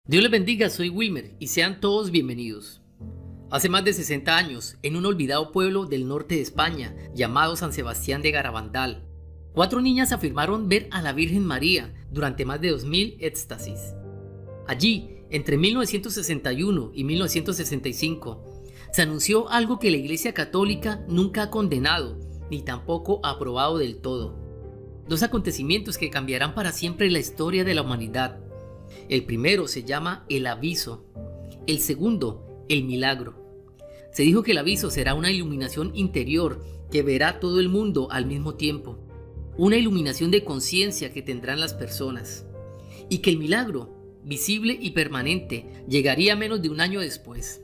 Dios les bendiga, soy Wilmer y sean todos bienvenidos. Hace más de 60 años, en un olvidado pueblo del norte de España, llamado San Sebastián de Garabandal, 4 niñas afirmaron ver a la Virgen María durante más de 2000 éxtasis. Allí, entre 1961 y 1965, se anunció algo que la Iglesia Católica nunca ha condenado, ni tampoco ha aprobado del todo. 2 acontecimientos que cambiarán para siempre la historia de la humanidad. El primero se llama el aviso, el segundo, el milagro. Se dijo que el aviso será una iluminación interior que verá todo el mundo al mismo tiempo, una iluminación de conciencia que tendrán las personas, y que el milagro, visible y permanente, llegaría menos de un año después.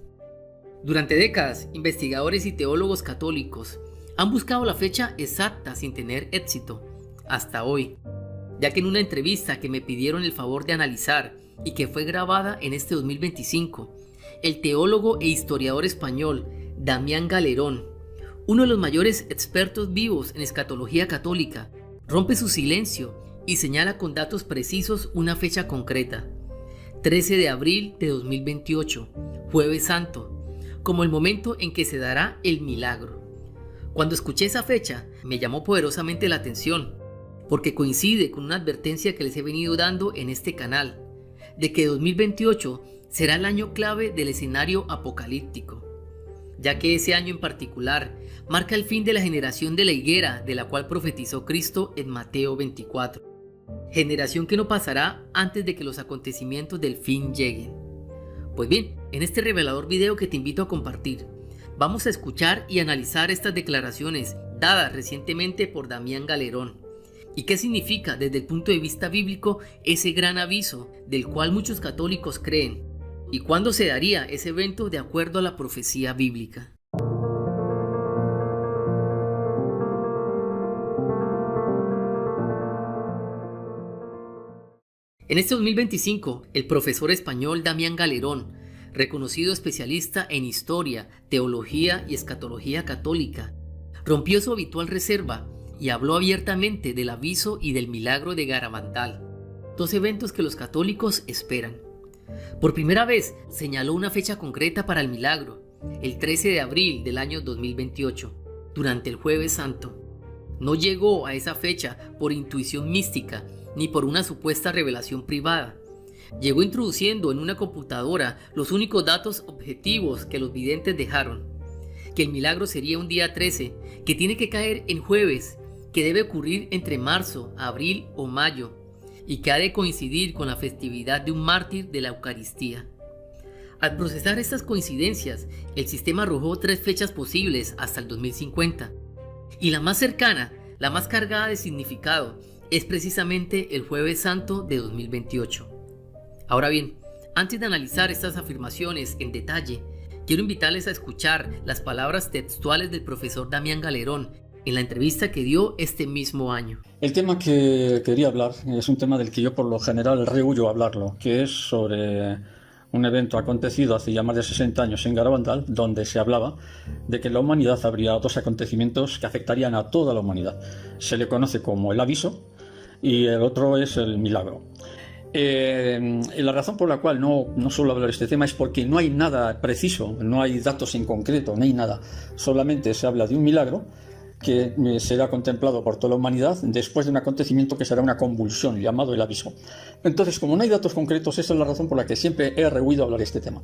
Durante décadas, investigadores y teólogos católicos han buscado la fecha exacta sin tener éxito, hasta hoy, ya que en una entrevista que me pidieron el favor de analizar y que fue grabada en este 2025, el teólogo e historiador español Damián Galerón, uno de los mayores expertos vivos en escatología católica, rompe su silencio y señala con datos precisos una fecha concreta, 13 de abril de 2028, Jueves Santo, como el momento en que se dará el milagro. Cuando escuché esa fecha, me llamó poderosamente la atención, porque coincide con una advertencia que les he venido dando en este canal, de que 2028 será el año clave del escenario apocalíptico, ya que ese año en particular marca el fin de la generación de la higuera de la cual profetizó Cristo en Mateo 24, generación que no pasará antes de que los acontecimientos del fin lleguen. Pues bien, en este revelador video que te invito a compartir, vamos a escuchar y analizar estas declaraciones dadas recientemente por Damián Galerón, y qué significa desde el punto de vista bíblico ese gran aviso del cual muchos católicos creen, y cuándo se daría ese evento de acuerdo a la profecía bíblica. En este 2025, el profesor español Damián Galerón, reconocido especialista en historia, teología y escatología católica, rompió su habitual reserva y habló abiertamente del aviso y del milagro de Garabandal, 2 eventos que los católicos esperan. Por primera vez señaló una fecha concreta para el milagro, el 13 de abril del año 2028, durante el Jueves Santo. No llegó a esa fecha por intuición mística ni por una supuesta revelación privada. Llegó introduciendo en una computadora los únicos datos objetivos que los videntes dejaron, que el milagro sería un día 13, que tiene que caer en jueves, que debe ocurrir entre marzo, abril o mayo, y que ha de coincidir con la festividad de un mártir de la Eucaristía. Al procesar estas coincidencias, el sistema arrojó 3 fechas posibles hasta el 2050, y la más cercana, la más cargada de significado, es precisamente el Jueves Santo de 2028. Ahora bien, antes de analizar estas afirmaciones en detalle, quiero invitarles a escuchar las palabras textuales del profesor Damián Galerón en la entrevista que dio este mismo año. El tema que quería hablar es un tema del que yo por lo general rehuyo hablarlo, que es sobre un evento acontecido hace ya más de 60 años en Garabandal, donde se hablaba de que en la humanidad habría 2 acontecimientos que afectarían a toda la humanidad. Se le conoce como el aviso y el otro es el milagro. La razón por la cual no suelo hablar de este tema es porque no hay nada preciso, no hay datos en concreto, no hay nada. Solamente se habla de un milagro que será contemplado por toda la humanidad después de un acontecimiento que será una convulsión llamado el aviso. Entonces, como no hay datos concretos, esa es la razón por la que siempre he rehuido hablar de este tema.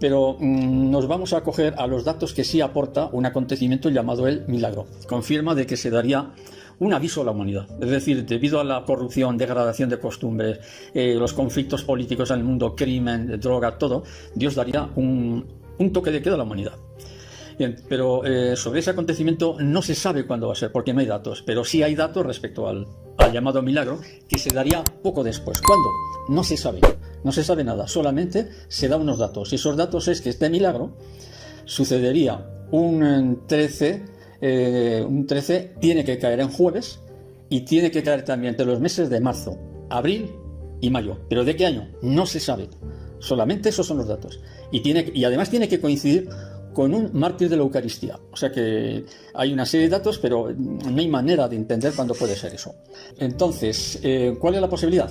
Pero nos vamos a acoger a los datos que sí aporta un acontecimiento llamado el milagro. Confirma de que se daría un aviso a la humanidad. Es decir, debido a la corrupción, degradación de costumbres, los conflictos políticos en el mundo, crimen, droga, todo, Dios daría un toque de queda a la humanidad. Bien, pero sobre ese acontecimiento no se sabe cuándo va a ser, porque no hay datos, pero sí hay datos respecto al llamado milagro, que se daría poco después. ¿Cuándo? No se sabe nada, solamente se da unos datos, y esos datos es que este milagro sucedería un 13, tiene que caer en jueves, y tiene que caer también entre los meses de marzo, abril y mayo. ¿Pero de qué año? No se sabe, solamente esos son los datos, y además tiene que coincidir con un mártir de la Eucaristía. O sea que hay una serie de datos, pero no hay manera de entender cuándo puede ser eso. Entonces, ¿cuál es la posibilidad?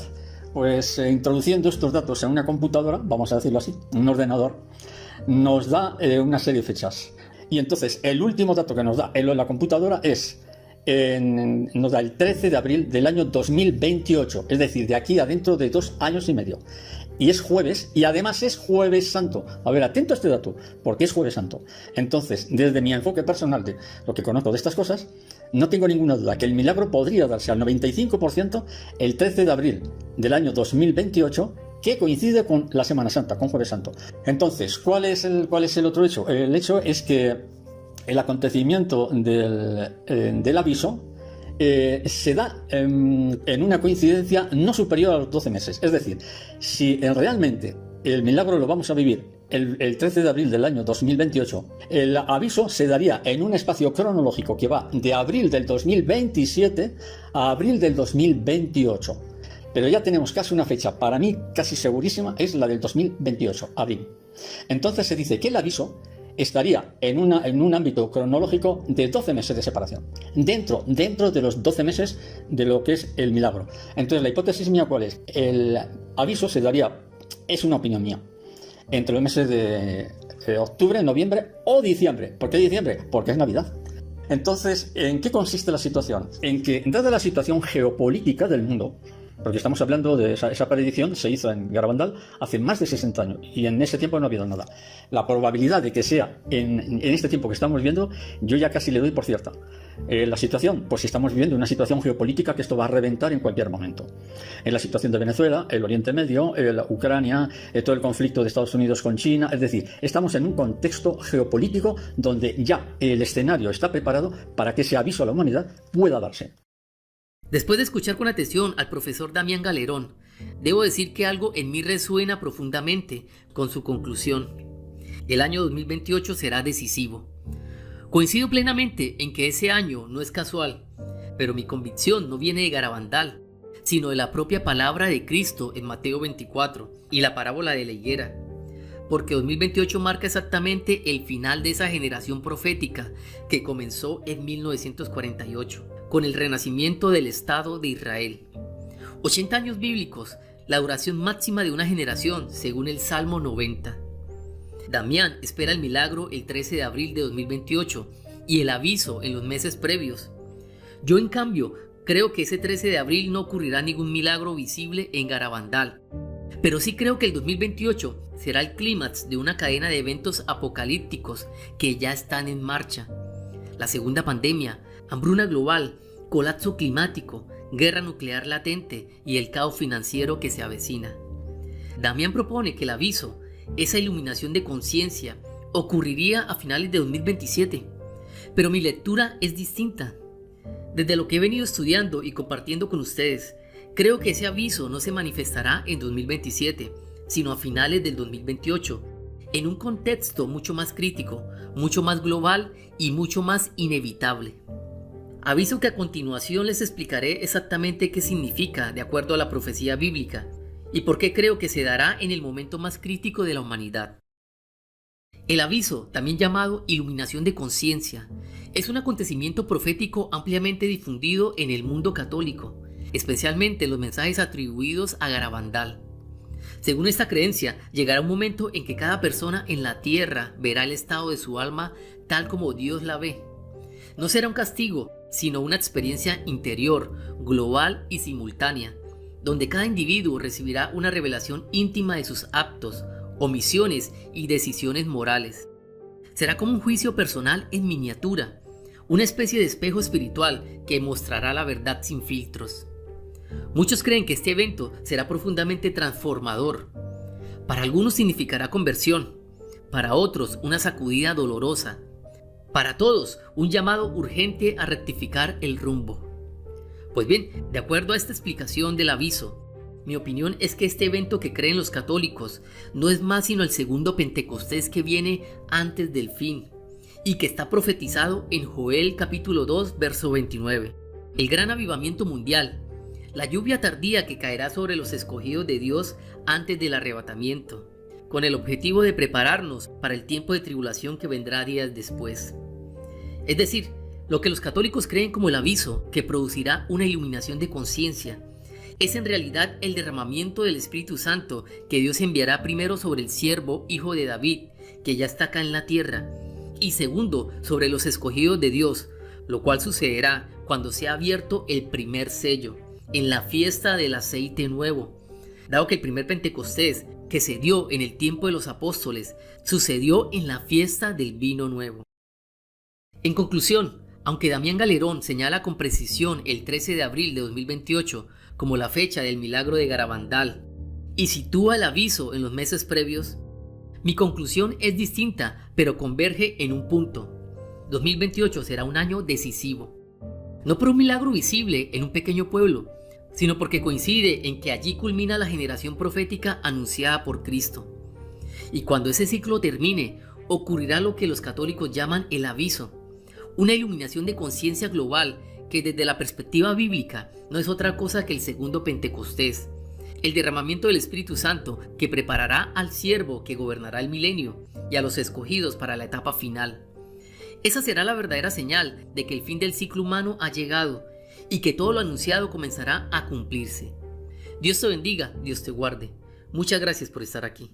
pues introduciendo estos datos en una computadora, vamos a decirlo así, un ordenador, nos da una serie de fechas. Y entonces el último dato que nos da en la computadora nos da el 13 de abril del año 2028, es decir, de aquí a dentro de 2 años y medio. Y es jueves, y además es Jueves Santo. A ver, atento a este dato, porque es Jueves Santo. Entonces, desde mi enfoque personal de lo que conozco de estas cosas, no tengo ninguna duda que el milagro podría darse al 95% el 13 de abril del año 2028, que coincide con la Semana Santa, con Jueves Santo. Entonces, ¿cuál es el otro hecho? El hecho es que el acontecimiento del aviso se da en una coincidencia no superior a los 12 meses. Es decir, si realmente el milagro lo vamos a vivir el 13 de abril del año 2028, el aviso se daría en un espacio cronológico que va de abril del 2027 a abril del 2028. Pero ya tenemos casi una fecha, para mí casi segurísima, es la del 2028, abril. Entonces se dice que el aviso estaría en un ámbito cronológico de 12 meses de separación, dentro de los 12 meses de lo que es el milagro. Entonces la hipótesis mía, ¿cuál es? El aviso se daría, es una opinión mía, entre los meses de octubre, noviembre o diciembre. ¿Por qué diciembre? Porque es Navidad. Entonces, ¿en qué consiste la situación? En que, dada la situación geopolítica del mundo, porque estamos hablando de esa predicción, se hizo en Garabandal hace más de 60 años y en ese tiempo no ha habido nada. La probabilidad de que sea en este tiempo que estamos viviendo, yo ya casi le doy por cierta. La situación, pues estamos viviendo una situación geopolítica que esto va a reventar en cualquier momento. En la situación de Venezuela, el Oriente Medio, Ucrania, todo el conflicto de Estados Unidos con China, es decir, estamos en un contexto geopolítico donde ya el escenario está preparado para que ese aviso a la humanidad pueda darse. Después de escuchar con atención al profesor Damián Galerón, debo decir que algo en mí resuena profundamente con su conclusión. El año 2028 será decisivo. Coincido plenamente en que ese año no es casual, pero mi convicción no viene de Garabandal, sino de la propia palabra de Cristo en Mateo 24 y la parábola de la higuera. Porque 2028 marca exactamente el final de esa generación profética que comenzó en 1948. Con el renacimiento del Estado de Israel. 80 años bíblicos, la duración máxima de una generación, según el Salmo 90. Damián espera el milagro el 13 de abril de 2028 y el aviso en los meses previos. Yo, en cambio, creo que ese 13 de abril no ocurrirá ningún milagro visible en Garabandal. Pero sí creo que el 2028 será el clímax de una cadena de eventos apocalípticos que ya están en marcha. La segunda pandemia, hambruna global, colapso climático, guerra nuclear latente y el caos financiero que se avecina. Damián propone que el aviso, esa iluminación de conciencia, ocurriría a finales de 2027, pero mi lectura es distinta. Desde lo que he venido estudiando y compartiendo con ustedes, creo que ese aviso no se manifestará en 2027, sino a finales del 2028, en un contexto mucho más crítico, mucho más global y mucho más inevitable. Aviso que a continuación les explicaré exactamente qué significa de acuerdo a la profecía bíblica y por qué creo que se dará en el momento más crítico de la humanidad. El aviso, también llamado iluminación de conciencia, es un acontecimiento profético ampliamente difundido en el mundo católico, especialmente los mensajes atribuidos a Garabandal. Según esta creencia, llegará un momento en que cada persona en la tierra verá el estado de su alma tal como Dios la ve. No será un castigo, sino una experiencia interior, global y simultánea, donde cada individuo recibirá una revelación íntima de sus actos, omisiones y decisiones morales. Será como un juicio personal en miniatura, una especie de espejo espiritual que mostrará la verdad sin filtros. Muchos creen que este evento será profundamente transformador. Para algunos significará conversión, para otros una sacudida dolorosa, para todos un llamado urgente a rectificar el rumbo. Pues bien, de acuerdo a esta explicación del aviso, mi opinión es que este evento que creen los católicos no es más sino el segundo Pentecostés que viene antes del fin y que está profetizado en Joel capítulo 2 verso 29. El gran avivamiento mundial, la lluvia tardía que caerá sobre los escogidos de Dios antes del arrebatamiento, con el objetivo de prepararnos para el tiempo de tribulación que vendrá días después. Es decir, lo que los católicos creen como el aviso que producirá una iluminación de conciencia es en realidad el derramamiento del Espíritu Santo que Dios enviará primero sobre el siervo, hijo de David, que ya está acá en la tierra, y segundo, sobre los escogidos de Dios, lo cual sucederá cuando sea abierto el primer sello, en la fiesta del aceite nuevo. Dado que el primer Pentecostés, que se dio en el tiempo de los apóstoles, sucedió en la fiesta del vino nuevo. En conclusión, aunque Damián Galerón señala con precisión el 13 de abril de 2028 como la fecha del milagro de Garabandal y sitúa el aviso en los meses previos, mi conclusión es distinta, pero converge en un punto. 2028 será un año decisivo. No por un milagro visible en un pequeño pueblo, sino porque coincide en que allí culmina la generación profética anunciada por Cristo. Y cuando ese ciclo termine, ocurrirá lo que los católicos llaman el aviso, una iluminación de conciencia global que desde la perspectiva bíblica no es otra cosa que el segundo Pentecostés, el derramamiento del Espíritu Santo que preparará al siervo que gobernará el milenio y a los escogidos para la etapa final. Esa será la verdadera señal de que el fin del ciclo humano ha llegado y que todo lo anunciado comenzará a cumplirse. Dios te bendiga, Dios te guarde. Muchas gracias por estar aquí.